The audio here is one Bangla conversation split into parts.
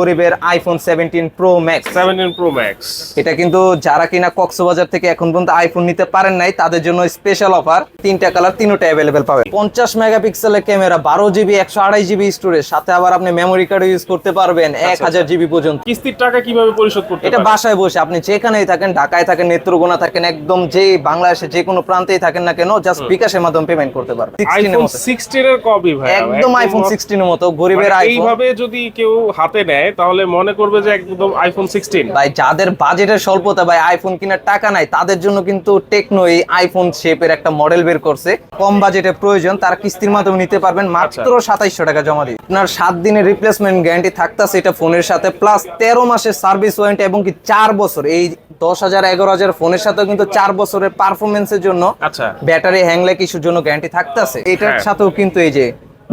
গরিবের iPhone 17 pro max. 17 pro max. এটা কিন্তু যারা কিনা কক্সবাজার থেকে এখন পর্যন্ত আইফোন নিতে পারেন নাই তাদের জন্য স্পেশাল অফার। 3টা কালার, 3টা অ্যাভেলেবেল পাবেন। 50 মেগাপিক্সেলের ক্যামেরা, 12 জিবি 128 জিবি স্টোরেজ, সাথে আবার আপনি মেমোরি কার্ড ইউজ করতে পারবেন 1000 জিবি পর্যন্ত। কিস্তির টাকা কিভাবে পরিশোধ করতে এটা পারবেন? বাসায় বসে আপনি যেখানেই থাকেন, ঢাকায় থাকেন, নেত্রকোনা থাকেন, একদম যে বাংলাদেশে যে কোনো প্রান্তেই থাকেন না কেন, জাস্ট বিকাশের মাধ্যমে পেমেন্ট করতে পারবেন। 16 এর আইফোন মতো 16 এর কপি ভাই, একদম আইফোন 16 এর মতো গরিবের মানে আইফোন। এইভাবে যদি কেউ হাতে নেয় তাহলে মনে করবে যে একদম আইফোন 16। ভাই যাদের বাজেটের স্বল্পতা, ভাই আইফোন কেনার টাকা নাই, তাদের জন্য কিন্তু টেকনো এই আইফোন শেপের একটা মডেল বের করছে। কম বাজেটের প্রয়োজন তারা কিস্তির মাধ্যমে নিতে পারবেন মাত্র 2700 টাকা জমা দিয়ে। আপনার 7 দিনের রিপ্লেসমেন্ট গ্যারান্টি থাকতেছে এটা ফোনের সাথে, প্লাস 13 মাসের সার্ভিস ওয়ারেন্টি এবং কি 4 বছর। এই 10,000 11,000 ফোনের সাথেও কিন্তু 4 বছরের পারফরমেন্সের জন্য, আচ্ছা, ব্যাটারি হ্যাংলে কিছুর জন্য গ্যারান্টি থাকতেছে। এটার হ্যাঁ। সাথেও কিন্তু এই যে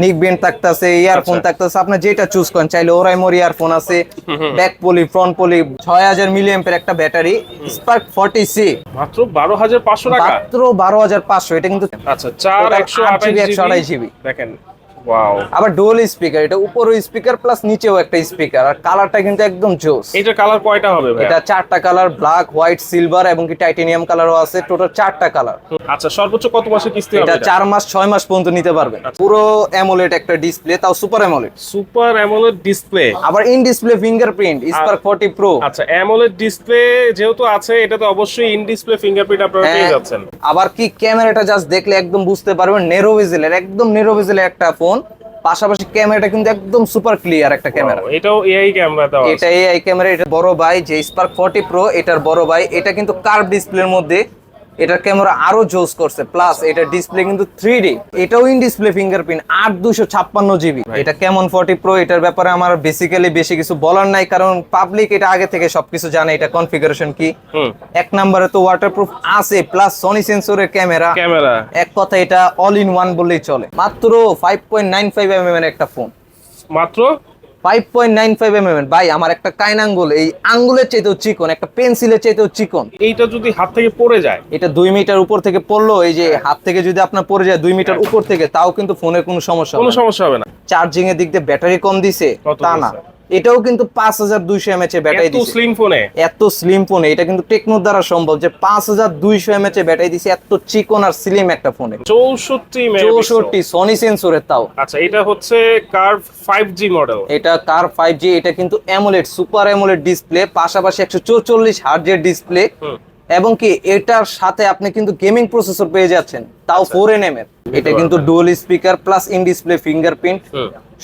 নিক ব্যান্ড থাকতেছে, ইয়ারফোন আচ্ছা। থাকতেছে, আপনি যেটা চুজ করেন। চাইলে ওরাইমোর ইয়ারফোন আছে, ব্যাক পলি, ফ্রন্ট পলি, 6000 মিলিঅ্যাম্পের একটা ব্যাটারি, স্পার্ক 40C মাত্র 12,500 টাকা। মাত্র 12,500। এটা কিন্তু আচ্ছা, 128 জিবি দেখেন, ওয়াও। আবার ডুয়াল স্পিকার, এটা উপরেও স্পিকার প্লাস নিচেও একটা স্পিকার। আর কালারটা কিন্তু একদম জোস। এইটার কালার কয়টা হবে ভাই? এটা 4টা কালার, ব্ল্যাক, হোয়াইট, সিলভার এবং কি টাইটেনিয়াম কালারও আছে। টোটাল 4টা কালার। আচ্ছা, সর্বোচ্চ কত মাসে কিস্তি হবে? এটা 4 মাস 6 মাস পর্যন্ত নিতে পারবেন। পুরো অ্যামোলেড একটা ডিসপ্লে, তাও super AMOLED. Super AMOLED display, আবার in display fingerprint, Spark 40 Pro. আচ্ছা, অ্যামোলেড ডিসপ্লে যেহেতু আছে, এটা তো অবশ্যই ইন ডিসপ্লে ফিঙ্গারপ্রিন্ট আপনারা পেয়ে যাচ্ছেন। আবার কি ক্যামেরাটা জাস্ট দেখলে একদম বুঝতে পারবেন নেরো ভিজেলের, একদম নেরো ভিজেলের একটা ফোন। পাশাপাশি ক্যামেরাটা কিন্তু একদম সুপার ক্লিয়ার একটা ক্যামেরা। এটাও এআই ক্যামেরা দাও। এটা এআই ক্যামেরা। এটা বড় ভাই যে স্পার্ক 40 প্রো, এটার বড় ভাই। এটা কিন্তু কার্ভ ডিসপ্লের মধ্যে এটার ক্যামেরা আরো জোস করছে, প্লাস এটার ডিসপ্লে কিন্তু 3D। এটাও ইন ডিসপ্লে ফিঙ্গারপ্রিন্ট, 8256 জিবি। এটা কেমন 40 প্রো, এটার ব্যাপারে আমার বেসিক্যালি বেশি কিছু বলার নাই, কারণ পাবলিক এটা আগে থেকে সবকিছু জানে এটা কনফিগারেশন কি। এক নম্বরে তো ওয়াটারপ্রুফ আছে, প্লাস সনি সেন্সরের ক্যামেরা। এক কথা এটা অল ইন ওয়ান বললেই চলে। মাত্র 5.95 mm এর একটা ফোন, মাত্র 5.95 mm। ভাই আমার একটা কাইন আঙ্গুল, এই আঙ্গুলের চাইতেও চিকন, একটা পেন্সিলের চাইতেও চিকন। এইটা যদি হাত থেকে পড়ে যায়, এটা 2 মিটার উপর থেকে পড়লো, এই যে হাত থেকে যদি আপনার পড়ে যায় 2 মিটার উপর থেকে, তাও কিন্তু ফোনের কোনো সমস্যা হবে না। চার্জিং এর দিক দিয়ে ব্যাটারি কম দিছে তা না, এটাও কিন্তু 5200 mAh এর ব্যাটারি দিছে। এত স্লিম ফোনে এটা কিন্তু টেকনোর দ্বারা সম্ভব যে 5200 mAh এর ব্যাটারি দিছে এত চিকন আর স্লিম একটা ফোনে। 64 সনি সেন্সরের তাও। আচ্ছা, এটা হচ্ছে কার্ভ 5G মডেল। এটা কার্ভ 5G। এটা কিন্তু অ্যামোলেড, সুপার অ্যামোলেড ডিসপ্লে, পাশাপাশি 144 হার্টজের ডিসপ্লে এবং কি এটার সাথে আপনি কিন্তু গেমিং প্রসেসর পেয়ে যাচ্ছেন, তাও 4nm এর। এটা কিন্তু dual speaker plus in display fingerprint,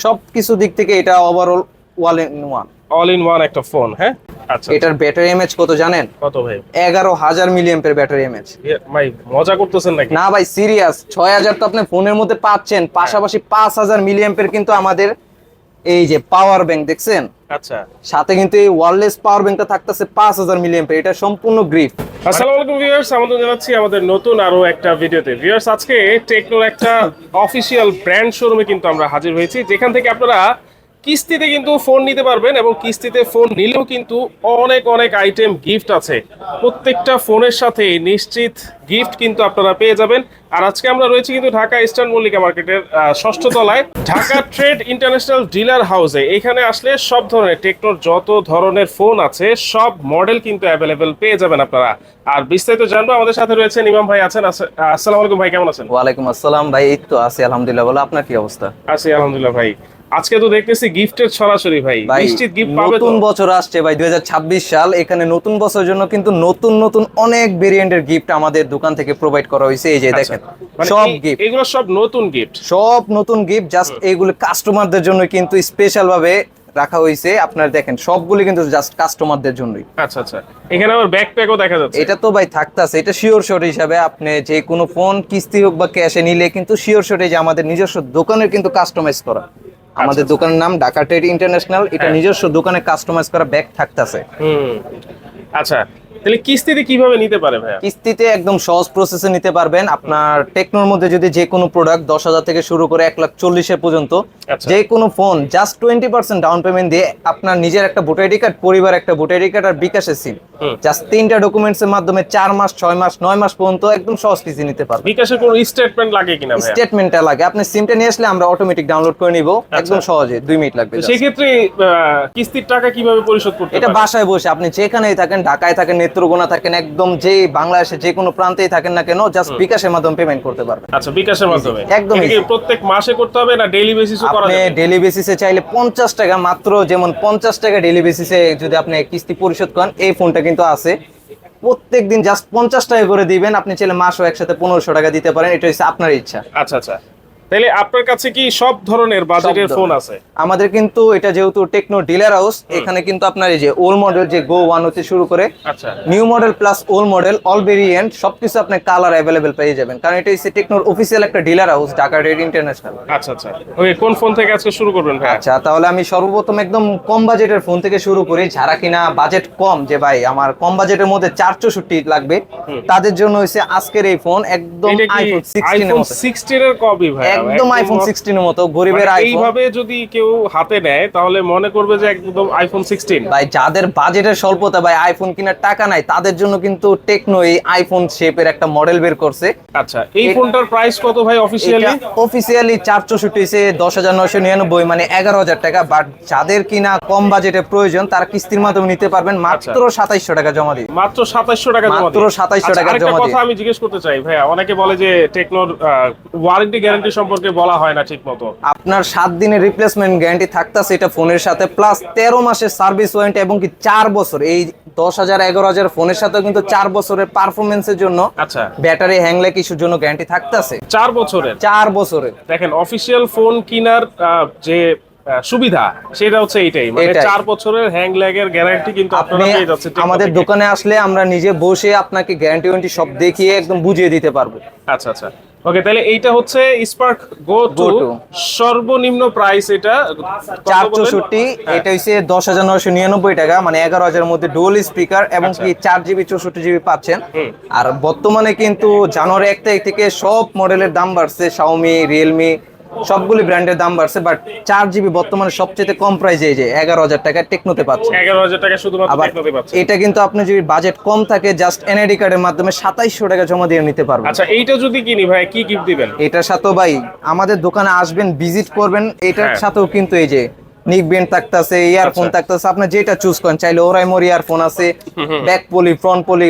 সবকিছু দিক থেকে এটা ওভারঅল অল ইন ওয়ান একটা ফোন। হ্যাঁ, আচ্ছা, এটার ব্যাটারি এমএএইচ কত জানেন? কত ভাই? 11000 মিলিঅ্যাম্পের ব্যাটারি এমএএইচ। ভাই মজা করতেছেন নাকি? না ভাই সিরিয়াস। 6000 তো আপনি ফোনের মধ্যে পাচ্ছেন, পাশাপাশি 5000 মিলিঅ্যাম্পের কিন্তু আমাদের এই যে পাওয়ার ব্যাংক দেখছেন। আচ্ছা, সাথে কিন্তু এই ওয়্যারলেস পাওয়ার ব্যাংকটা থাকতেছে 5000 মিলিঅ্যাম্পের। এটা সম্পূর্ণ গ্রিপ। আসসালামু আলাইকুম ভিউয়ার্স, আমন্ত্রণ জানাচ্ছি আমাদের নতুন আরো একটা ভিডিওতে। ভিউয়ার্স, আজকে টেকনোর একটা অফিশিয়াল ব্র্যান্ড শোরুমে কিন্তু আমরা হাজির হয়েছি, যেখান থেকে আপনারা কিস্তিতে কিন্তু ফোন নিতে পারবেন এবং কিস্তিতে ফোন নিলেও কিন্তু অনেক অনেক আইটেম গিফট আছে। প্রত্যেকটা ফোনের সাথে নিশ্চিত গিফট কিন্তু আপনারা পেয়ে যাবেন। আর আজকে আমরা রয়েছি কিন্তু ঢাকা ইস্টার্ন মল্লিকা মার্কেটের 6ষ্ঠ তলায় ঢাকা ট্রেড ইন্টারন্যাশনাল ডিলার হাউসে। এখানে আসলে সব ধরনের টেকনোর যত ধরনের ফোন আছে সব মডেল কিন্তু অ্যাভেলেবেল পেয়ে যাবেন আপনারা। আর বিস্তারিত জানবো, আমাদের সাথে রয়েছেন ইমাম ভাই আছেন। আসসালামু আলাইকুম ভাই, কেমন আছেন? ওয়ালাইকুম আসসালাম ভাই, এই তো আছি আলহামদুলিল্লাহ। বলো আপনার কি অবস্থা? আছি আলহামদুলিল্লাহ ভাই। আজকে তো দেখতেছি গিফটের ছড়াছড়ি ভাই, নিশ্চিত গিফট পাবে তো। নতুন বছর আসছে ভাই, 2026 সাল। এখানে নতুন বছরের জন্য কিন্তু নতুন নতুন অনেক ভেরিয়েন্টের গিফট আমাদের দোকান থেকে প্রোভাইড করা হয়েছে। এই যে দেখেন সব গিফট, এগুলো সব নতুন গিফট, সব নতুন গিফট। জাস্ট এইগুলো কাস্টমারদের জন্য কিন্তু স্পেশাল ভাবে রাখা হয়েছে। আপনারা দেখেন সবগুলো কিন্তু জাস্ট কাস্টমারদের জন্যই। আচ্ছা আচ্ছা, এখানে আবার ব্যাকপ্যাকও দেখা যাচ্ছে। এটা তো ভাই থাকতাছে, এটা শিওর শট হিসাবে আপনি যে কোনো ফোন কিস্তি হোক বা ক্যাশে নিলে কিন্তু শিওর শটে যে আমাদের নিজস্ব দোকানের কিন্তু কাস্টমাইজ করা। আমাদের দোকানের নাম ঢাকা ট্রেড ইন্টারন্যাশনাল। এটা নিজস্ব দোকানে কাস্টমাইজ করা ব্যাগ থাকতাছে। আচ্ছা, তাহলে কিস্তিতে কিভাবে নিতে পারে ভাইয়া? কিস্তিতে একদম সহজ প্রসেসে নিতে পারবেন। আপনার টেকনোর মধ্যে যদি যে কোনো প্রোডাক্ট 10,000 থেকে শুরু করে 1,40,000 পর্যন্ত আচ্ছা। যে কোনো ফোন জাস্ট 20% ডাউন পেমেন্ট দিয়ে আপনার নিজের একটা ভোটার আইডি কার্ড, পরিবার একটা ভোটার আইডি কার্ড আর বিকাশের সিম, জাস্ট 3টা ডকুমেন্টস এর মাধ্যমে 4 মাস 6 মাস 9 মাস পর্যন্ত একদম সহজ কিস্তি নিতে পারবেন। বিকাশের কোনো স্টেটমেন্ট লাগে কিনা ভাইয়া? স্টেটমেন্টটা লাগে, আপনি সিমটা নিয়ে আসলে আমরা অটোমেটিক ডাউনলোড করে নিব, একদম সহজে 2 মিনিট লাগবে। সেই ক্ষেত্রে কিস্তির টাকা কিভাবে পরিশোধ করতে এটা পারে? বাসায় বসে আপনি যেখানেই থাকেন, ঢাকায় থাকেন, নেত্রকোনা থাকেন, একদম যে বাংলাদেশে যে কোনো প্রান্তেই থাকেন না কেন, জাস্ট বিকাশের মাধ্যমে পেমেন্ট করতে পারবেন। আচ্ছা, বিকাশের মাধ্যমে একদম এটা কি easy। প্রত্যেক মাসে করতে হবে না ডেইলি বেসিসও করা আপনি যাবে? ডেইলি বেসিসে চাইলে 50 টাকা মাত্র, যেমন 50 টাকা ডেইলি বেসিসে যদি আপনি কিস্তি পরিশোধ করেন, এই ফোনটা কিন্তু আছে প্রত্যেকদিন জাস্ট 50 টাকা করে দিবেন। আপনি চাইলে মাসও একসাথে 1500 টাকা দিতে পারেন, এটা হচ্ছে আপনার ইচ্ছা। আচ্ছা আচ্ছা, তাহলে আপনার কাছে কি সব ধরনের বাজেটের ফোন আছে? আমাদের কিন্তু এটা যেহেতু টেকনো ডিলার হাউস, এখানে কিন্তু আপনার এই যে ওল্ড মডেল যে গো 1 হতে শুরু করে আচ্ছা new model plus old model all variant সবকিছু আপনি কালার অ্যাভেলেবেল পেয়ে যাবেন, কারণ এটা হচ্ছে টেকনোর অফিসিয়াল একটা dealer house, Dhaka red international. আচ্ছা আচ্ছা, ওকে, কোন ফোন থেকে আজকে শুরু করবেন ভাই? আচ্ছা, তাহলে আমি সর্বপ্রথম একদম কম বাজেটের ফোন থেকে শুরু করি। যারা কিনা বাজেট কম, যে ভাই আমার কম বাজেটের মধ্যে 464 লাগবে, তাদের জন্য হচ্ছে আজকের এই ফোন একদম এটা কি আইফোন 16 এর আইফোন মতো, 16 এর কপি ভাই? একদম আইফোন 16 এর মতো গরিবের আইফোন। এইভাবে যদি কেউ হাতে নেয় তাহলে মনে করবে যে একদম আইফোন 16। ভাই যাদের বাজেটের স্বল্পতা, ভাই আইফোন কেনার টাকা নাই, তাদের জন্য কিন্তু টেকনো এই আইফোন শেপের একটা মডেল বের করছে। আচ্ছা, এই ফোনটার প্রাইস কত ভাই অফিশিয়ালি? অফিসিয়ালি 464 হইছে 10,999, মানে 11,000 টাকা। বাট যাদের কিনা কম বাজেটে প্রয়োজন, তারা কিস্তির মাধ্যমে নিতে পারবেন মাত্র 2700 টাকা জমা দিয়ে। মাত্র 2700 টাকা জমা মাত্র দিয়ে? 2700 আচ্ছা, টাকা আরেকটা জমা কথা দিয়ে। আমি জিজ্ঞেস করতে চাই ভাইয়া, অনেকে বলে যে টেকনোর ওয়ারেন্টি গ্যারান্টি সম্পর্কে বলা হয় না ঠিকমতো। আপনার 7 দিনের রিপ্লেসমেন্ট গ্যারান্টি থাকতেছে এটা ফোনের সাথে, প্লাস 13 মাসের সার্ভিস ওয়ারেন্টি, এবং কি 4 বছর। এই 10,000 11,000 ফোনের সাথে কিন্তু 4 বছরের পারফরমেন্সের জন্য, আচ্ছা, ব্যাটারি হ্যাং ল্যাগ ইস্যুর জন্য গ্যারান্টি থাকতেছে 4 বছরের। 4 বছরের। দেখেন, অফিশিয়াল ফোন কেনার যে সুবিধা সেটা হচ্ছে এইটাই, মানে এটাই। 4 বছরের হ্যাং ল্যাগের গ্যারান্টি কিন্তু আপনারা আপনি পেয়ে যাচ্ছেন টেকনো আমাদের থেকে। দোকানে আসলে আমরা নিজে বসে আপনাকে গ্যারান্টি ওয়ারেন্টি সব দেখিয়ে একদম বুঝিয়ে দিতে পারবো। আচ্ছা আচ্ছা, ওকে, তাহলে এইটা হচ্ছে spark go to, Go to। সর্বনিম্ন প্রাইস এটা কত বলেন? 464, হ্যাঁ। এটা হচ্ছে 10,999 টাকা, মানে 11,000 মধ্যে ডুয়াল স্পিকার, এবং কি 4GB 64GB পাচ্ছেন। আর বর্তমানে কিন্তু জানুয়ারি 1 তারিখ থেকে সব মডেলের দাম বাড়ছে, শাওমি, রিয়েলমি সবগুলি ব্র্যান্ডের দাম বাড়ছে, বাট 4GB বর্তমানে সবচেয়ে কম প্রাইসে এই যে 11,000 টাকা টেকনোতে পাচ্ছেন। 11,000 টাকা শুধুমাত্র আবার টেকনোতে পাচ্ছেন। এটা কিন্তু আপনি যদি বাজেট কম থাকে, জাস্ট এনআইডি কার্ডের মাধ্যমে 2700 টাকা জমা দিয়ে নিতে পারবেন। আচ্ছা, এইটা যদি কিনি ভাই কি গিফট দিবেন? এটার সাথেও ভাই আমাদের দোকানে আসবেন, ভিজিট করবেন, এটার হ্যাঁ। সাথেও কিন্তু এই যে নিক ব্যান্ড থাকতেছে, ইয়ারফোন আচ্ছা। থাকতেছে, আপনি যেটা চুজ করেন, চাইলে ওরাই মোর ইয়ারফোন আছে, ব্যাক পলি, ফ্রন্ট পলি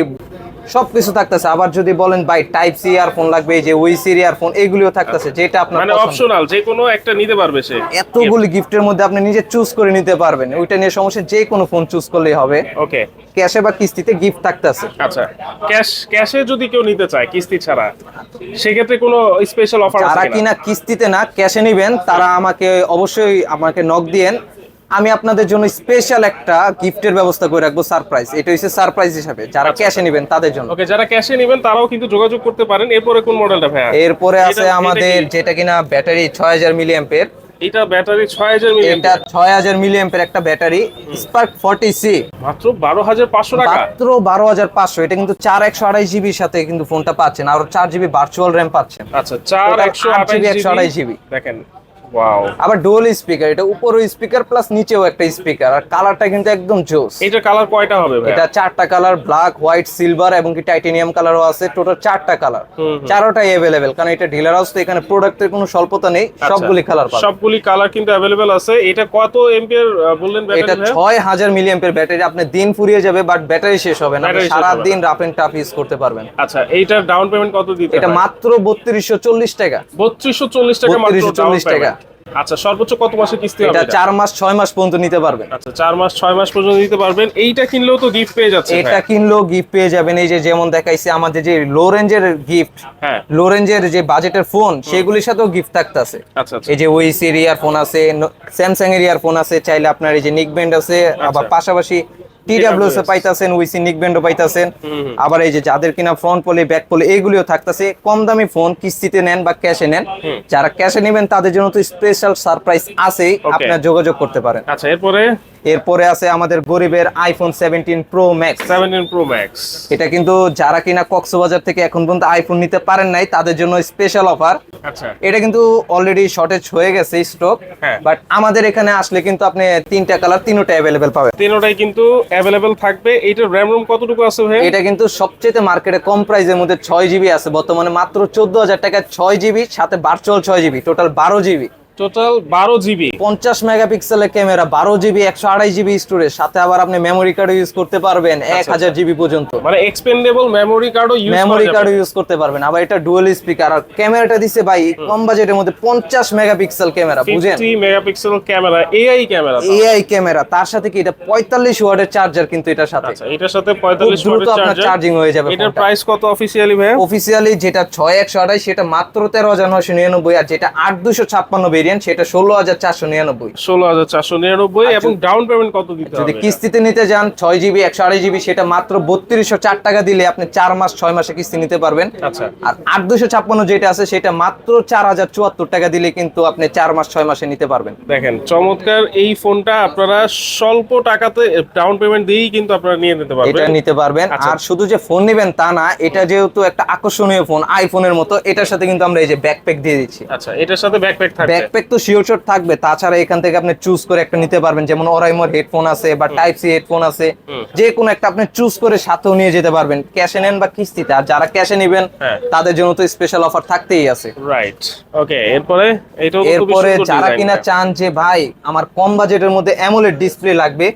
সবকিছু থাকতেছে। আবার যদি বলেন ভাই টাইপ সি ইয়ারফোন লাগবে, এই যে ওইসির ইয়ারফোন, এগুলিও থাকতেছে, যেটা আপনার মানে পছন্দ। অপশনাল, যে কোনো একটা নিতে পারবে সে। এতগুলি গিফটের মধ্যে আপনি নিজে চুজ করে নিতে পারবেন, ওইটা নিয়ে সমস্যা, যে কোনো ফোন চুজ করলেই হবে। ওকে, ক্যাশে বা কিস্তিতে গিফট থাকতেছে। আচ্ছা, ক্যাশে যদি কেউ নিতে চায় কিস্তি ছাড়া, সেক্ষেত্রে কোনো স্পেশাল অফার আছে যারা কিনা? কিনা কিস্তিতে না ক্যাশে নিবেন, তারা অবশ্যই আমাকে নক দিয়েন, আমি আপনাদের জন্য স্পেশাল একটা গিফটের ব্যবস্থা করে রাখবো, সারপ্রাইজ। এটা হচ্ছে সারপ্রাইজ হিসাবে যারা ক্যাশে নিবেন তাদের জন্য। ওকে, যারা ক্যাশে নেবেন তারাও কিন্তু যোগাযোগ করতে পারেন। এরপরে কোন মডেলটা ভাইয়া? এরপরে আছে এটা আমাদের কি? যেটা কিনা ব্যাটারি 6000 মিলিঅ্যাম্পের, এটা ব্যাটারি 6000 মিলি, এটা 6000 মিলিঅ্যাম্পের একটা ব্যাটারি, স্পার্ক 40C, মাত্র 12,500 টাকা। মাত্র 12,500। এটা কিন্তু 4128GB সাথে কিন্তু ফোনটা পাচ্ছেন, আর 4GB ভার্চুয়াল র্যাম পাচ্ছেন। আচ্ছা, 4128 জিবি। দেখেন, ওয়াও। আবার ডুয়াল স্পিকার, এটা উপরেও স্পিকার প্লাস নিচেও একটা স্পিকার, আর কালারটা কিন্তু একদম জোস। এইটা কালার কয়টা হবে ভাই? এটা 4টা কালার, ব্ল্যাক, হোয়াইট, সিলভার এবং কি টাইটেনিয়াম কালারও আছে। টোটাল 4টা কালার, চারোটাই अवेलेबल, কারণ এটা ডিলার হাউস, তো এখানে প্রোডাক্টের কোনো স্বল্পতা নেই, সবগুলি কালার পাবেন। সবগুলি কালার কিন্তু अवेलेबल আছে। এটা কত এম্পিয়ার বললেন এটা ব্যাটারি? 6000 মিলিঅ্যাম্পিয়ার ব্যাটারি, আপনি দিন ফুরিয়ে যাবে বাট ব্যাটারি শেষ হবে না, ব্যাটারি শেষ সারা হবে না। দিন রাফ এন্ড টাফ ইউজ করতে পারবেন। আচ্ছা, এইটার ডাউন পেমেন্ট কত দিতে এটা হয়? মাত্র 3240 টাকা। 3240 টাকা মাত্র ডাউন 3240 টাকা। পেমেন্ট। আচ্ছা, সর্বোচ্চ কত মাসে কিস্তি হবে এটা এটা? 4 মাস 6 মাস পর্যন্ত নিতে পারবেন। আচ্ছা, 4 মাস 6 মাস পর্যন্ত দিতে পারবেন। এইটা কিনলেও তো গিফট পেয়ে যাচ্ছে এটা কিনলেও গিফট পেয়ে যাবেন। এই যে যেমন দেখাইছে আমাদের যে লো রেঞ্জের গিফট, হ্যাঁ। লো রেঞ্জের যে বাজেটের ফোন, সেগুলির সাথেও গিফট থাকতেছে। আচ্ছা আচ্ছা, এই যে ওইসির ইয়ারফোন আছে, স্যামসাং এর ইয়ারফোন আছে, চাইলে আপনার এই যে নিক ব্যান্ড আছে, আবার পাশাপাশি টিডব্লিউএস এ পাইতাছেন, ওইসি নিক ব্যান্ডও পাইতাছেন। আবার এই যে যাদের কিনা ফ্রন্ট পলি, ব্যাক পলি এগুলিও থাকতেছে। কম দামি ফোন কিস্তিতে নেন বা ক্যাশে নেন, যারা ক্যাশে নেবেন তাদের জন্য তো স্পেশাল সারপ্রাইজ আছেই, আপনারা যোগাযোগ করতে পারেন। আচ্ছা, এরপরে এরপরে আছে আমাদের গরিবের iPhone 17 pro max. 17 pro max, এটা কিন্তু যারা কিনা কক্সবাজার থেকে এখন পর্যন্ত আইফোন নিতে পারেন নাই তাদের জন্য স্পেশাল অফার। আচ্ছা এটা কিন্তু অলরেডি শর্টেজ হয়ে গেছে স্টক, হ্যাঁ। বাট আমাদের এখানে আসলে কিন্তু আপনি তিনটা কালার তিনটা অ্যাভেলেবেল পাবেন। তিনটাই কিন্তু অ্যাভেলেবেল থাকবে। এইটার র্যাম রোম কতটুকু আছে ভাই? এটা কিন্তু সবচেয়ে মার্কেটে কম প্রাইসের মধ্যে 6GB আছে বর্তমানে মাত্র 14,000 টাকায়। 6GB সাথে virtual 6GB, total 12GB। Total 12GB, 50 মেগাপিক্সেলের ক্যামেরা, 12GB 128GB স্টোরেজ, সাথে আবার আপনি মেমোরি কার্ড ইউজ করতে পারবেন 1000GB পর্যন্ত। মানে এক্সপেন্ডেবল মেমোরি কার্ডও ইউজ মেমোরি কার্ড ইউজ করতে পারবেন। আবার এটা ডুয়াল স্পিকার, আর ক্যামেরাটা দিছে ভাই কম বাজেটের মধ্যে 50 মেগাপিক্সেল ক্যামেরা, বুঝেন 50 megapixel camera, AI camera. AI camera, তার সাথে কি এটা 45 ওয়াটের চার্জার কিন্তু এটার সাথে। আচ্ছা, এটার সাথে 45 দ্রুত ওয়াটের আপনার চার্জার। চার্জিং হয়ে যাবে। এটার প্রাইস কত অফিশিয়ালি ভাই? অফিশিয়ালি যেটা 6128 সেটা মাত্র 13,999, আর যেটা 8256 ভেরিয়েন্ট সেটা 16,499। 16,499। এবং ডাউন পেমেন্ট কত দিতে হবে? যদি কিস্তিতে নিতে যান 6GB 128GB সেটা মাত্র 3204 টাকা দিলে আপনি 4 মাস 6 মাসে কিস্তি নিতে পারবেন। আচ্ছা, আর 8256 যেটা আছে সেটা মাত্র 4074 টাকা দিলে কিন্তু আপনি 4 মাস 6 মাসে নিতে পারবেন। দেখেন চমৎকার এই ফোনটা আপনারা স্বল্প টাকাতে ডাউন পেমেন্ট দিয়েই কিন্তু আপনারা নিয়ে নিতে পারবেন। এটা নিতে পারবেন। আচ্ছা। আর শুধু যে ফোন নেবেন তা না, এটা যেহেতু একটা আকর্ষণীয় ফোন আইফোনের মতো, এটার সাথে কিন্তু আমরা এই যে ব্যাকপ্যাক দিয়ে দিচ্ছি। আচ্ছা, এটার সাথে ব্যাকপ্যাক থাকবে। ব্যাকপ্যাক তো শিওর শট থাকবে, তাছাড়া এখান থেকে আপনি চুজ করে একটা নিতে পারবেন, যেমন ওরাইমোর হেডফোন আছে বা টাইপ সি হেডফোন আছে, যে কোনো একটা আপনি চুজ করে সাথেও নিয়ে যেতে পারবেন, ক্যাশে নেন বা কিস্তিতে। আর যারা ক্যাশে নেবেন হ্যাঁ। তাদের জন্য তো স্পেশাল অফার থাকতেই আছে। রাইট, ওকে। এরপরে এটাও তো খুবই এরপরে সুন্দর যারা ডিজাইন। কিনা চান যে ভাই আমার কম বাজেটের মধ্যে অ্যামোলেড ডিসপ্লে লাগবে,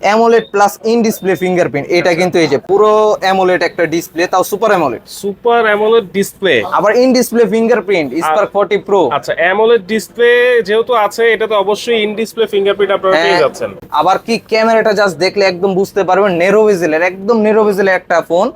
AMOLED plus in display fingerprint, এটা কিন্তু এই যে পুরো অ্যামোলেড একটা ডিসপ্লে, তাও super AMOLED, super AMOLED display, আবার in display fingerprint Spark 40 Pro. আচ্ছা, অ্যামোলেড ডিসপ্লে যেহেতু আছে, এটা তো অবশ্যই ইন ডিসপ্লে ফিঙ্গারপ্রিন্ট আপনারা পেয়ে যাচ্ছেন। আবার কি ক্যামেরাটা জাস্ট দেখলে একদম বুঝতে পারবেন নেরো ভিজেলের, একদম নেরো ভিজেলের একটা ফোন,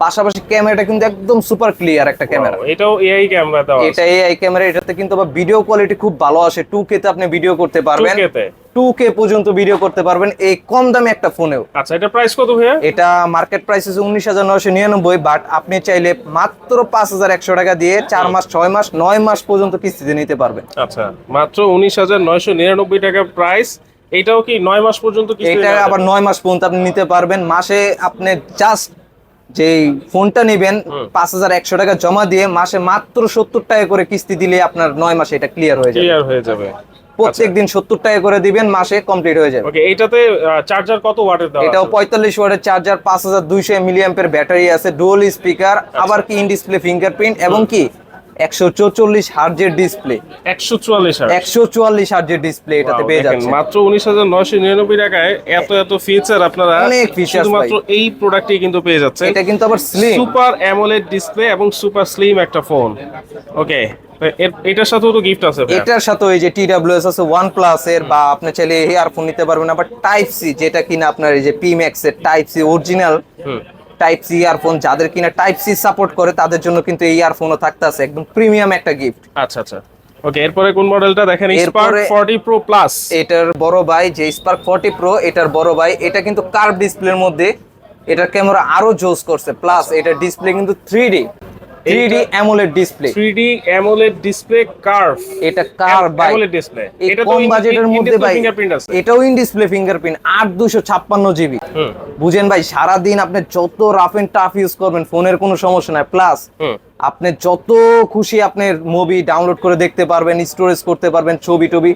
পাশাপাশি ক্যামেরাটা কিন্তু একদম সুপার ক্লিয়ার একটা ক্যামেরা। এটাও এআই ক্যামেরা দেওয়া আছে। এটা এআই ক্যামেরা, এটাতে কিন্তু আবার ভিডিও কোয়ালিটি খুব ভালো আসে, 2K তে আপনি ভিডিও করতে পারবেন, 2K তে 2K পর্যন্ত ভিডিও করতে পারবেন এই কম দামে একটা ফোনেও। আচ্ছা, এটা প্রাইস কত ভাইয়া? এটা মার্কেট প্রাইস আছে 19,999, বাট আপনি চাইলে মাত্র 5,100 টাকা দিয়ে 4 মাস 6 মাস 9 মাস পর্যন্ত কিস্তিতে নিতে পারবেন। আচ্ছা, মাত্র 19,999 টাকা প্রাইস। এটাও কি 9 মাস পর্যন্ত কিস্তি? এটা আবার 9 মাস পর্যন্ত আপনি নিতে পারবেন। মাসে আপনি জাস্ট যেই ফোনটা নেবেন 5,100 টাকা জমা দিয়ে মাসে মাত্র 70 টাকা করে কিস্তি দিলে আপনার 9 মাসে এটা ক্লিয়ার হয়ে যাবে। ক্লিয়ার হয়ে যাবে। প্রত্যেকদিন 70 টাকা করে দিবেন, মাসে কমপ্লিট হয়ে যাবে। ওকে, এটাতে চার্জার কত ওয়াটের দেওয়া আছে? এটাও 45 ওয়াটের চার্জার, 5200 মিলিঅ্যাম্পের ব্যাটারি আছে, ডুয়াল স্পিকার, আবার কি ইন ডিসপ্লে ফিঙ্গারপ্রিন্ট, এবং কি 144 হার্জের ডিসপ্লে, 144 হার্জের ডিসপ্লে এটাতে পেয়ে যাচ্ছেন। মাত্র 19,999 টাকায় এত এত ফিচার আপনারা অনেক ফিচার শুধুমাত্র এই প্রোডাক্টেই কিন্তু পেয়ে যাচ্ছেন। এটা কিন্তু আবার স্লিম, সুপার অ্যামোলেড ডিসপ্লে এবং সুপার স্লিম একটা ফোন। ওকে, এটার সাথেও তো গিফট আছে ভাই। এটার সাথে ওই যে TWS আছে OnePlus এর, বা আপনি চাইলে ইয়ারফোন নিতে পারবেন। আবার টাইপ সি, যেটা কিনা আপনার এই যে P-Max এর type C original type C earphone, যাদের কিনা টাইপ সি সাপোর্ট করে তাদের জন্য কিন্তু এই ইয়ারফোনও থাকতেছে, একদম প্রিমিয়াম একটা গিফট। আচ্ছা আচ্ছা, ওকে। এরপরে কোন মডেলটা দেখেন? স্পার্ক এরপরে 40 প্রো প্লাস। এটার বড় ভাই যে স্পার্ক 40 প্রো, এটার বড় ভাই, এটা কিন্তু কার্ভ ডিসপ্লের মধ্যে, এটার ক্যামেরা আরো জোস করছে, প্লাস এটার ডিসপ্লে কিন্তু 3D AMOLED display. 3D AMOLED display curve. এটা কার্ভ ভাই, অ্যামোলেড ডিসপ্লে। এটা কম বাজেটের মধ্যে ভাই, ফিঙ্গারপ্রিন্ট আছে। এটাও ইন ডিসপ্লে ফিঙ্গারপ্রিন্ট, 8256 GB। বুঝেন ভাই, সারা দিন আপনি যত রাফ এন্ড টাফ ইউজ করবেন ফোনের কোনো সমস্যা নাই, প্লাস আপনি যত খুশি আপনার মুভি ডাউনলোড করে দেখতে পারবেন, স্টোরেজ করতে পারবেন ছবি টবি।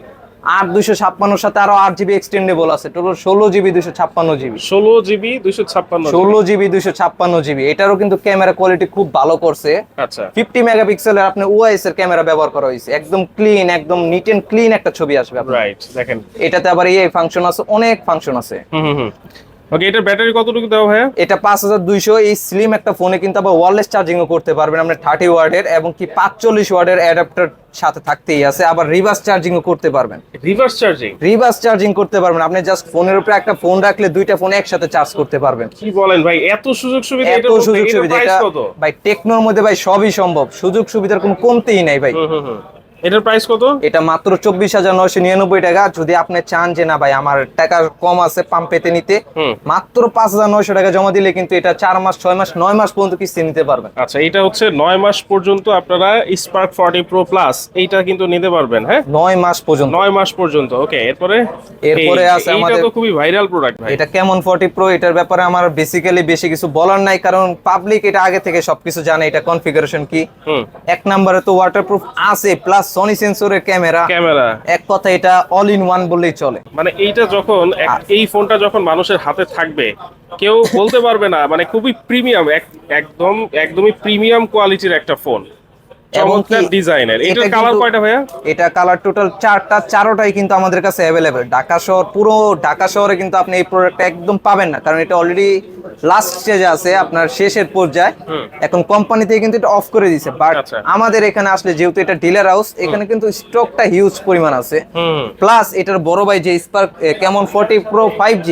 8256 সাথে আরো 8GB এক্সটেন্ডেবল আছে, total 16GB 256GB। 16GB 256। 16GB 256GB। এটারও কিন্তু ক্যামেরা কোয়ালিটি খুব ভালো করছে। আচ্ছা, 50 মেগাপিক্সেলের আপনি ওআইএস এর ক্যামেরা ব্যবহার করা হয়েছে, একদম ক্লিন, একদম নিট এন্ড ক্লিন একটা ছবি আসবে আপনার। রাইট, দেখেন এটাতে আবার এই ফাংশন আছে, অনেক ফাংশন আছে। ওকে, এটার ব্যাটারি কতটুকু দেওয়া ভাইয়া? এটা 5200। এই স্লিম একটা ফোনে কিন্তু আবার ওয়্যারলেস চার্জিংও করতে পারবেন আপনি, 30 ওয়াটের এবং কি 45 ওয়াটের অ্যাডাপ্টার সাথে থাকতেই আছে, আবার রিভার্স চার্জিংও করতে পারবেন। রিভার্স চার্জিং করতে পারবেন, আপনি জাস্ট ফোনের উপরে একটা ফোন রাখলে দুইটা ফোন একসাথে চার্জ করতে পারবেন। কি বলেন ভাই, এত সুযোগ সুবিধা! এত সুযোগ সুবিধা, এটা ভাই টেকনোর মধ্যে ভাই সবই সম্ভব, সুযোগ সুবিধার কোনো কমতেই নাই ভাই। এটার প্রাইস কত? এটা মাত্র 24,999 টাকা। যদি আপনি চান যে না ভাই আমার টাকা কম আছে পাম্পেতে নিতে, মাত্র 5,900 টাকা জমা দিলে কিন্তু এটা 4 মাস 6 মাস 9 মাস পর্যন্ত কিস্তি নিতে পারবেন। আচ্ছা, এটা হচ্ছে 9 মাস পর্যন্ত আপনারা স্পার্ক 40 প্রো প্লাস এইটা কিন্তু নিতে পারবেন। হ্যাঁ, 9 মাস পর্যন্ত। 9 মাস পর্যন্ত। ওকে, এরপরে আছে আমাদের, এটা তো খুবই ভাইরাল প্রোডাক্ট ভাই। এটা কেমন 40 প্রো, এটার ব্যাপারে আমার বেসিক্যালি বেশি কিছু বলার নাই, কারণ পাবলিক এটা আগে থেকে সবকিছু জানে এটা কনফিগারেশন কি। এক নম্বরে তো ওয়াটারপ্রুফ আছে, প্লাস সনি সেন্সরের ক্যামেরা। এক কথা এটা অল ইন ওয়ান বললেই চলে। মানে এইটা যখন এই ফোনটা যখন মানুষের হাতে থাকবে, কেউ বলতে পারবে না মানে খুবই প্রিমিয়াম, একদমই প্রিমিয়াম কোয়ালিটির একটা ফোন, চমৎকার ডিজাইনের। এটার কালার কয়টা ভাইয়া? এটা কালার টোটাল 4টা, 4টাই কিন্তু আমাদের কাছে अवेलेबल। ঢাকা শহর, পুরো ঢাকা শহরে কিন্তু আপনি এই প্রোডাক্টটা একদম পাবেন না, কারণ এটা অলরেডি লাস্ট স্টেজে আছে, আপনার শেষের পর্যায়ে। এখন কোম্পানি থেকে কিন্তু এটা অফ করে দিয়েছে, বাট আমাদের এখানে আসলে যেহেতু এটা ডিলার হাউস, এখানে কিন্তু স্টকটা হিউজ পরিমাণ আছে। প্লাস এটার বড় ভাই যে স্পার্ক কেমন 40 প্রো 5G,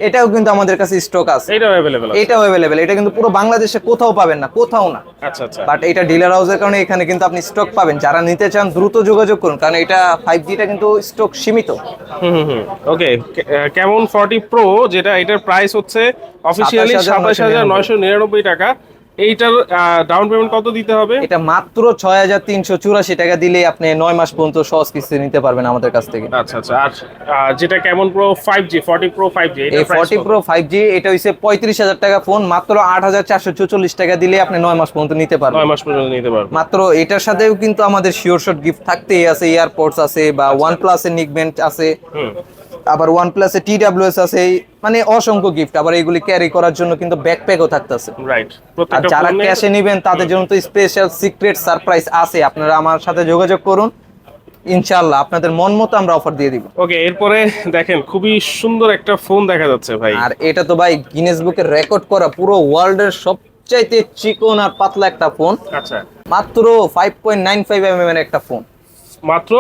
এটাও কিন্তু আমাদের কাছে স্টক আছে। এটাও अवेलेबल। এটা কিন্তু পুরো বাংলাদেশে কোথাও পাবেন না, কোথাও না। আচ্ছা আচ্ছা, বাট এটা ডিলার হাউসের কারণে এখানে কিন্তু আপনি স্টক পাবেন। যারা নিতে চান দ্রুত যোগাযোগ করুন, কারণ এটা 5Gটা কিন্তু স্টক সীমিত। ওকে, কেমন 40 প্রো যেটা, এটার প্রাইস হচ্ছে অফিশিয়ালি 27,999 টাকা। এইটার ডাউন পেমেন্ট কত দিতে হবে? এটা মাত্র 6,384 টাকা দিলে আপনি 9 মাস পর্যন্ত সহজ কিস্তি নিতে পারবেন আমাদের কাছ থেকে। আচ্ছা আচ্ছা। আর যেটা কেমন প্রো 5G 40 প্রো 5G, এই 40 প্রো 5G এটা হইছে 35,000 টাকা ফোন, মাত্র 8,444 টাকা দিলে আপনি 9 মাস পর্যন্ত নিতে পারবেন। 9 মাস পর্যন্ত নিতে পারবেন মাত্র। এটার সাথেও কিন্তু আমাদের শিওর শট গিফট থাকতেই আছে, এয়ারপডস আছে বা OnePlus এর নিকবেন্ট আছে, আবার OnePlus এর TWS আছে, মানে অসংখ্য গিফট। আবার এগুলি ক্যারি করার জন্য কিন্তু ব্যাকপ্যাকও থাকতেছে। রাইট। আর যারা ক্যাশে নেবেন তাদের জন্য তো স্পেশাল সিক্রেট সারপ্রাইজ আছে। আপনারা আমার সাথে যোগাযোগ করুন, ইনশাআল্লাহ আপনাদের মন মতো আমরা অফার দিয়ে দিব। ওকে, এরপরে দেখেন খুবই সুন্দর একটা ফোন দেখা যাচ্ছে ভাই। আর এটা তো ভাই গিনেস বুকে রেকর্ড করা পুরো ওয়ার্ল্ডের সবচাইতে চিকন আর পাতলা একটা ফোন। আচ্ছা, মাত্র 5.95 mm এর একটা ফোন। মাত্র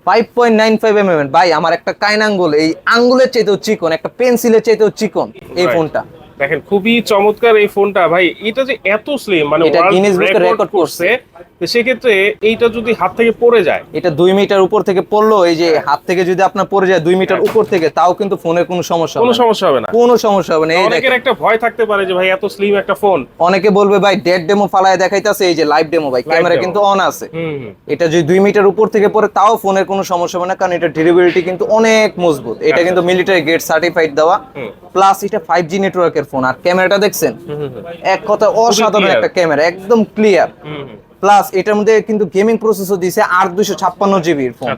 5.95 mm। ভাই আমার একটা কাইন আঙ্গুল, এই আঙ্গুলের চাইতেও চিকন, একটা পেন্সিলের চাইতেও চিকন এই ফোনটা। দেখেন খুবই চমৎকার এই ফোনটা ভাই। এটা যে এত স্লিম, মানে গিনেস বুকে রেকর্ড করছে। সেক্ষেত্রে এইটা যদি হাত থেকে পড়ে যায়, এটা 2 মিটার উপর থেকে পড়লো, এই যে হাত থেকে যদি আপনার পড়ে যায় 2 মিটার উপর থেকে, তাও কিন্তু ফোনের কোনো সমস্যা হবে না। কোনো সমস্যা হবে না। অনেকের একটা ভয় থাকতে পারে যে ভাই এত স্লিম একটা ফোন, অনেকে বলবে ভাই ডেড ডেমো ফালায় দেখাইতাছে, এই যে লাইভ ডেমো ভাই, ক্যামেরা কিন্তু অন আছে। এটা যদি 2 মিটার উপর থেকে পড়ে তাও ফোনের কোনো সমস্যা হবে না, কারণ এটা ডিউরেবিলিটি কিন্তু অনেক মজবুত। এটা কিন্তু মিলিটারি গ্রেড সার্টিফাইড দেওয়া, প্লাস এটা 5G নেটওয়ার্কের ফোন। আর ক্যামেরাটা দেখছেন, এক কথা অসাধারণ একটা ক্যামেরা, একদম ক্লিয়ার। প্লাস এটার মধ্যে কিন্তু গেমিং প্রসেসর দিয়েছে 8,256 GB এর ফোন।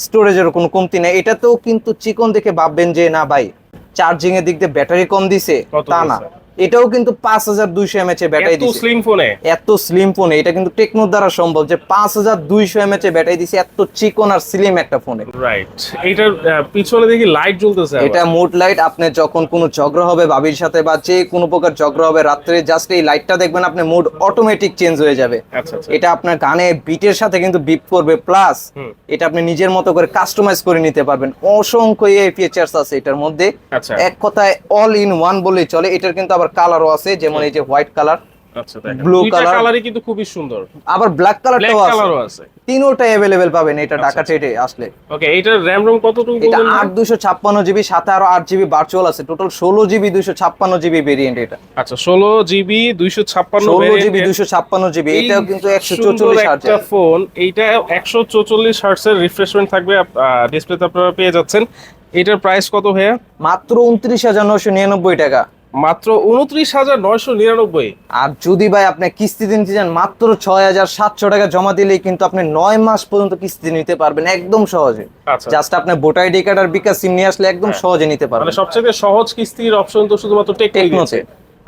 স্টোরেজের কোনো কমতি নাই। এটাতেও কিন্তু চিকন দেখে ভাববেন যে না ভাই চার্জিং এর দিক দিয়ে ব্যাটারি কম দিছে, তা না। এটাও কিন্তু 5,200 mAh এর ব্যাটারি দিছে। এত স্লিম ফোনে এটা কিন্তু টেকনো দ্বারা সম্ভব যে 5,200 mAh এর ব্যাটারি দিছে এত চিকন আর স্লিম একটা ফোনে। রাইট। এটার পিছনে দেখি লাইট জ্বলতেছে। এটা মুড লাইট। আপনি যখন কোনো ঝগড়া হবে ভাবির সাথে বা যে কোনো প্রকার ঝগড়া হবে রাত্রে, জাস্ট এই লাইটটা দেখবেন আপনার মুড অটোমেটিক চেঞ্জ হয়ে যাবে। এটা আপনার গানে বিটের সাথে কিন্তু বিপ করবে, প্লাস এটা আপনি নিজের মতো করে কাস্টমাইজ করে নিতে পারবেন। অসংখ্য এই ফিচারস আছে এটার মধ্যে। এক কথায় অল ইন ওয়ান বলেই চলে। এটার কিন্তু আবার কালারও আছে, যেমন এই যে হোয়াইট কালার, ব্লু কালারই কিন্তু খুবই সুন্দর, আবার ব্ল্যাক কালারটাও আছে। তিনটাই अवेलेबल পাবেন এটা ঢাকা ট্রেডে আসলে। ওকে, এটার RAM ROM কতটুকু বলবেন? এটা 8,256 GB, সাথে আরো 8 GB ভার্চুয়াল আছে, টোটাল 16 GB 256 GB ভেরিয়েন্ট এটা। আচ্ছা, 16 GB 256 GB। এটাও কিন্তু 144 হার্জ একটা ফোন। এইটা 144 হার্টজের রিফ্রেশমেন্ট থাকবে, ডিসপ্লেতে আপনারা পেয়ে যাচ্ছেন। এটার প্রাইস কত ভাইয়া? মাত্র 29,999 টাকা। মাত্র 29,999। আর যদি ভাই আপনি কিস্তি নিতে চান, মাত্র 6,700 টাকা জমা দিলেই কিন্তু আপনি 9 মাস পর্যন্ত কিস্তি নিতে পারবেন একদম সহজে। জাস্ট আপনি ভোটার আইডি কার্ড আর বিকাশ সিম নিয়ে আসলে একদম সহজে নিতে পারবেন। মানে সবচেয়ে সহজ কিস্তির অপশন তো শুধুমাত্র টেকনোতে।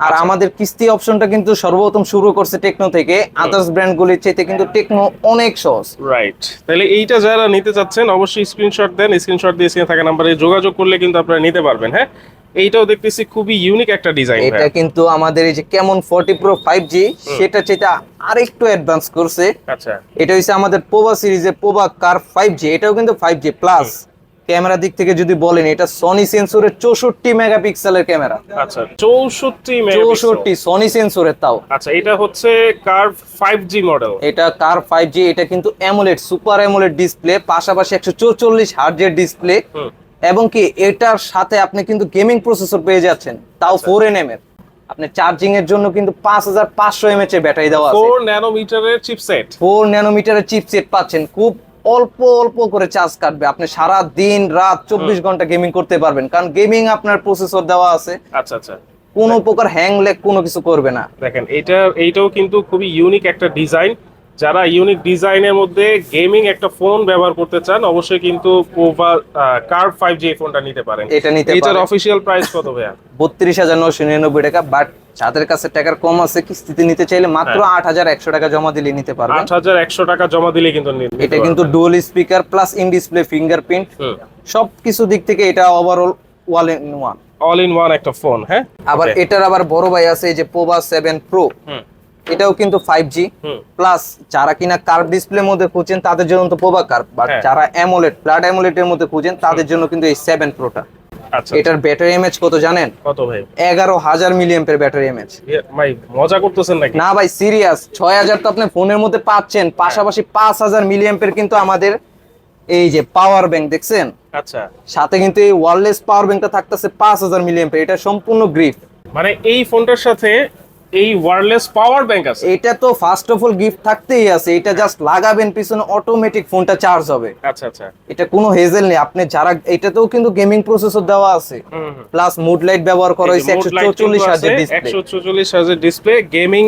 আর আমাদের কিস্তি অপশনটা কিন্তু সর্বপ্রথম শুরু করছে টেকনো থেকে। আদার্স ব্র্যান্ডগুলির চাইতে কিন্তু টেকনো অনেক সহজ। রাইট। তাহলে এইটা যারা নিতে চাচ্ছেন অবশ্যই স্ক্রিনশট দেন, স্ক্রিনশট দিয়ে স্ক্রিনে থাকা নম্বরে যোগাযোগ করলে কিন্তু আপনারা নিতে পারবেন। হ্যাঁ, এইটাও দেখতেছি খুবই ইউনিক একটা ডিজাইন। এটা কিন্তু আমাদের এই যে কেমন 40 প্রো 5G সেটা চাইতে আরেকটু অ্যাডভান্স করছে। আচ্ছা, এটা হইছে আমাদের পোভা সিরিজের পোভা কার 5G। এটাও কিন্তু 5G প্লাস, ক্যামেরা দিক থেকে যদি বলেন, এটা সনি সেন্সরের 64 মেগাপিক্সেলের ক্যামেরা। আচ্ছা 64 মেগাপিক্সেল। 64 সনি সেন্সরের তাও। আচ্ছা এটা হচ্ছে কার্ভ 5G মডেল। এটা কার 5G, এটা কিন্তু অ্যামোলেড, সুপার অ্যামোলেড ডিসপ্লে, পাশাপাশি 144 হার্টজের ডিসপ্লে, এবং কি এটার সাথে আপনি কিন্তু গেমিং প্রসেসর পেয়ে যাচ্ছেন, তাও 4nm এর। আপনি চার্জিং এর জন্য কিন্তু 5500 mAh এর ব্যাটারি দেওয়া আছে। 4 ন্যানোমিটারের চিপসেট। 4 ন্যানোমিটারের চিপসেট পাচ্ছেন, খুব অল্প অল্প করে চার্জ কাটবে, আপনি সারা দিন রাত 24 ঘন্টা গেমিং করতে পারবেন, কারণ গেমিং আপনার প্রসেসর দেওয়া আছে। আচ্ছা আচ্ছা, কোনো প্রকার হ্যাং ল্যাগ কোনো কিছু করবে না। দেখেন এইটাও কিন্তু খুবই ইউনিক একটা ডিজাইন। যারা ইউনিক ডিজাইনের মধ্যে গেমিং একটা ফোন ব্যবহার করতে চান, অবশ্যই কিন্তু পোভা কার্ভ 5G ফোনটা নিতে পারেন। এটা নিতে এটার পারেন। অফিশিয়াল প্রাইস কত ভাইয়া? 32,999 টাকা, বাট যাদের কাছে টাকার কম আছে, কিস্তিতে নিতে চাইলে মাত্র 8,100 টাকা জমা দিলে নিতে পারবেন। 8,100 টাকা জমা দিলে কিন্তু এটা কিন্তু dual speaker plus in display fingerprint, সবকিছু দিক থেকে এটা overall wall in one, all in one একটা ফোন। হ্যাঁ, আবার এটার আবার বড় ভাই আছে এই যে পোভা 7 প্রো, এটাও কিন্তু 5G প্লাস। যারা কিনা কার্ভ ডিসপ্লের মধ্যে খুঁজছেন তাদের জন্য তো পোভা কার্ভ, বাট যারা অ্যামোলেড ফ্ল্যাট অ্যামোলেড এর মধ্যে খুঁজেন তাদের জন্য কিন্তু এই 7 প্রোটা। আচ্ছা, এটার ব্যাটারি এমএএইচ কত জানেন? কত ভাই? 11,000 মিলিঅ্যাম্পিয়ার ব্যাটারি এমএএইচ। ভাই মজা করতেছেন নাকি? না ভাই সিরিয়াস, 6,000 তো আপনি ফোনের মধ্যে পাচ্ছেন, পাশাপাশি 5,000 মিলিঅ্যাম্পিয়ার কিন্তু আমাদের এই যে পাওয়ার ব্যাংক দেখছেন, আচ্ছা সাথে কিন্তু এই ওয়্যারলেস পাওয়ার ব্যাংকটা থাকতেছে 5,000 মিলিঅ্যাম্পিয়ার। এটা সম্পূর্ণ গ্রিপ, মানে এই ফোনটার সাথে এই ওয়্যারলেস পাওয়ার ব্যাংক আছে। এটা তো ফার্স্ট অফ অল গিফট থাকতেই আছে, এটা জাস্ট লাগাবেন পিছনে অটোমেটিক ফোনটা চার্জ হবে। আচ্ছা আচ্ছা, এটা কোনো হেজেল নেই। আপনি যারা, এটাতেও কিন্তু গেমিং প্রসেসর দেওয়া আছে, প্লাস মুড লাইট ব্যবহার করা হয়েছে, 144 হার্জের ডিসপ্লে। 144 হার্জের ডিসপ্লে, গেমিং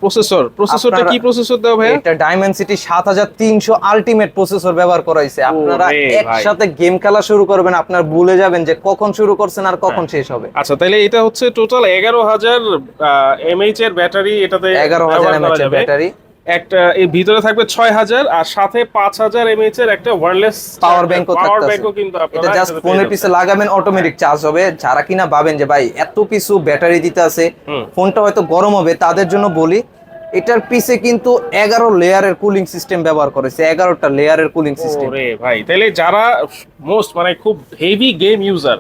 প্রসেসরটা কি প্রসেসর দেওয়া ভাই? এটা ডায়মেনসিটি 7300 আলটিমেট প্রসেসর ব্যবহার করা হয়েছে। আপনারা একসাথে গেম খেলা শুরু করবেন, আপনারা ভুলে যাবেন যে কখন শুরু করছেন আর কখন শেষ হবে। আচ্ছা তাহলে এটা হচ্ছে টোটাল 11,000 mAh এর ব্যাটারি, এটাতে 11,000 mAh এর ব্যাটারি, একটা এই ভিতরে থাকবে 6,000, আর সাথে 5,000 mAh এর একটা ওয়্যারলেস পাওয়ার ব্যাংকও পাওয়ার থাকতেছে। ব্যাংকও কিন্তু আপনারা এটা জাস্ট ফোনের পিছে লাগাবেন, অটোমেটিক চার্জ হবে। যারা কিনা ভাবেন যে ভাই এত কিছু ব্যাটারি দিতে আছে, ফোনটা হয়তো গরম হবে, তাদের জন্য বলি এটার পিছে কিন্তু 11 লেয়ারের কুলিং সিস্টেম ব্যবহার করেছে, 11টা লেয়ারের কুলিং সিস্টেম। ওরে ভাই, তাহলে যারা মোস্ট মানে খুব হেভি গেম ইউজার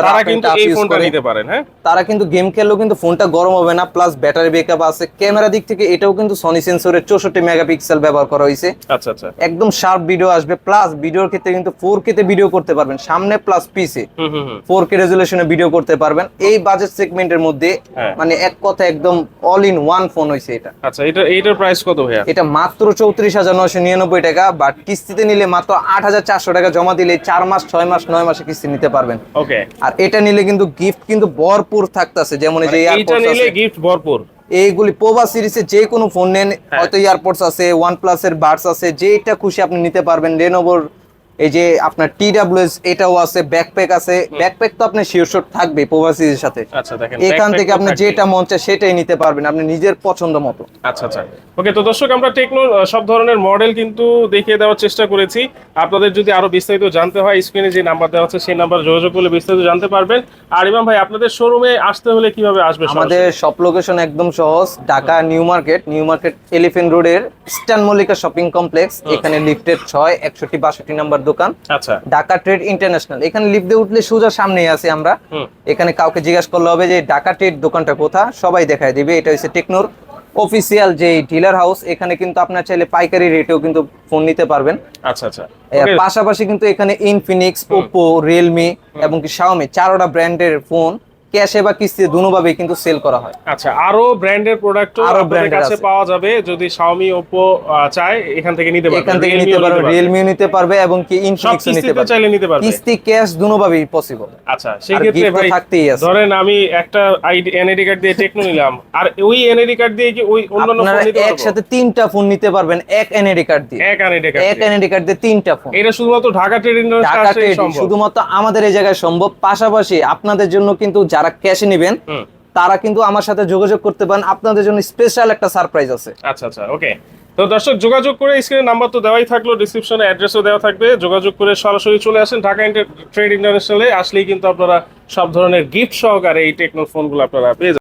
তারা কিন্তু এই ফোনটা নিতে পারেন। হ্যাঁ, তারা কিন্তু গেম খেললেও কিন্তু ফোনটা গরম হবে না, প্লাস ব্যাটারি ব্যাকআপ আছে। ক্যামেরা দিক থেকে এটাও কিন্তু সনি সেন্সরের 64 মেগাপিক্সেল ব্যবহার করা হয়েছে। আচ্ছা আচ্ছা, একদম শার্প ভিডিও আসবে, প্লাস ভিডিওর ক্ষেত্রে কিন্তু 4K তে ভিডিও করতে পারবেন, সামনে প্লাস পিছে 4K রেজুলেশনে ভিডিও করতে পারবেন। এই বাজেট সেগমেন্টের মধ্যে মানে এক কথা একদম অল ইন ওয়ান ফোন হয়েছে এটা। আচ্ছা, এটার প্রাইস কত ভাইয়া? এটা মাত্র 34,999 টাকা, বাট কিস্তিতে নিলে মাত্র 8,400 টাকা জমা দিলে 4 মাস 6 মাস 9 মাসে কিস্তি নিতে পারবেন। ওকে, আর এটা নিলে কিন্তু গিফট কিন্তু ভরপুর থাকতেছে, যেমন এই যে এইটা নিলে গিফট ভরপুর। এইগুলি পোভা সিরিজে যে কোনো ফোন নেন, হয়তো এয়ারপডস আছে, OnePlus এর বাডস আছে, যেটা খুশি আপনি নিতে পারবেন। লেনোভোর এই যে আপনার TWS এটাও আছে, ব্যাকপ্যাক আছে। ব্যাকপ্যাক তো আপনি শিওর শট থাকবে পোভা সিরিজের সাথে। আচ্ছা দেখেন, এখান থেকে আপনি যেটা মন চায় সেটাই নিতে পারবেন, আপনি নিজের পছন্দ মতো। আচ্ছা আচ্ছা, ওকে। তো দর্শক, আমরা টেকনোর সব ধরনের মডেল কিন্তু দেখিয়ে দেওয়ার চেষ্টা করেছি। আপনাদের যদি আরো বিস্তারিত জানতে হয়, স্ক্রিনে যে নাম্বার দেওয়া আছে সেই নাম্বার যোগাযোগ করলে বিস্তারিত জানতে পারবেন। আর ইমাম ভাই, আপনাদের শোরুমে আসতে হলে কিভাবে আসবে? আমাদের সব লোকেশন একদম সহজ, ঢাকা নিউ মার্কেট এলিফ্যান্ট রোডের ইস্টার্ন মল্লিকা শপিং কমপ্লেক্স, এখানে লিফটের 6 61 62 নাম্বার দোকান। আচ্ছা, ঢাকা ট্রেড ইন্টারন্যাশনাল, এখানে লিফট দিয়ে উঠলে সোজা সামনেই আছি আমরা। এখানে কাউকে জিজ্ঞাসা করলে হবে যে ঢাকা ট্রেড দোকানটা কোথা, সবাই দেখায় দিবে। এটা হচ্ছে টেকনোর অফিসিয়াল যে ডিলার হাউস। এখানে কিন্তু আপনার চাইলে পাইকারি রেটেও কিন্তু ফোন নিতে পারবেন। আচ্ছা আচ্ছা, পাশাপাশি কিন্তু এখানে ইনফিনিক্স, ওপ্পো, রিয়েলমি এবং কি শাওমি 4টা ব্র্যান্ডের ফোন ক্যাশে বা কিস্তিতে দুটোভাবেই কিন্তু সেল করা হয়। আচ্ছা, আরো ব্র্যান্ডের প্রোডাক্টও আপনাদের কাছে পাওয়া যাবে। যদি Xiaomi, Oppo চায় এখান থেকে নিতে পারবে, এখান থেকে নিতে পারবে, Realme নিতে পারবে এবং কি Infinix নিতে পারবে, চাইলে নিতে পারবে। কিস্তি ক্যাশ দুটোভাবেই পসিবল। আচ্ছা, সেই ক্ষেত্রে ভাই ধরেন আমি একটা এনআইডি কার্ড দিয়ে টেকনো নিলাম, আর ওই এনআইডি কার্ড দিয়ে কি ওই অন্যান্য ফোন নিতে পারবো? একসাথে 3টা ফোন নিতে পারবেন এক এনআইডি কার্ড দিয়ে। এক এনআইডি কার্ড দিয়ে 3টা ফোন। এটা শুধুমাত্র ঢাকা ট্রেড ইন্টারন্যাশনাল সম্ভব, শুধুমাত্র আমাদের এই জায়গায় সম্ভব। পাশাপাশি আপনাদের জন্য কিন্তু যারা ক্যাশে নেবেন তারা কিন্তু আমার সাথে যোগাযোগ করতে পারেন, আপনাদের জন্য স্পেশাল একটা সারপ্রাইজ আছে। আচ্ছা আচ্ছা, ওকে। তো দর্শক, যোগাযোগ করে, স্ক্রিনে নাম্বার তো দেওয়াই থাকলো, ডেসক্রিপশনে অ্যাড্রেসও দেওয়া থাকবে, যোগাযোগ করে সরাসরি চলে আসেন ঢাকা ট্রেড ইন্টারন্যাশনালে। আসলেই কিন্তু আপনারা সব ধরনের গিফট সহকারে এই টেকনো ফোনগুলো আপনারা পেয়ে যাবেন।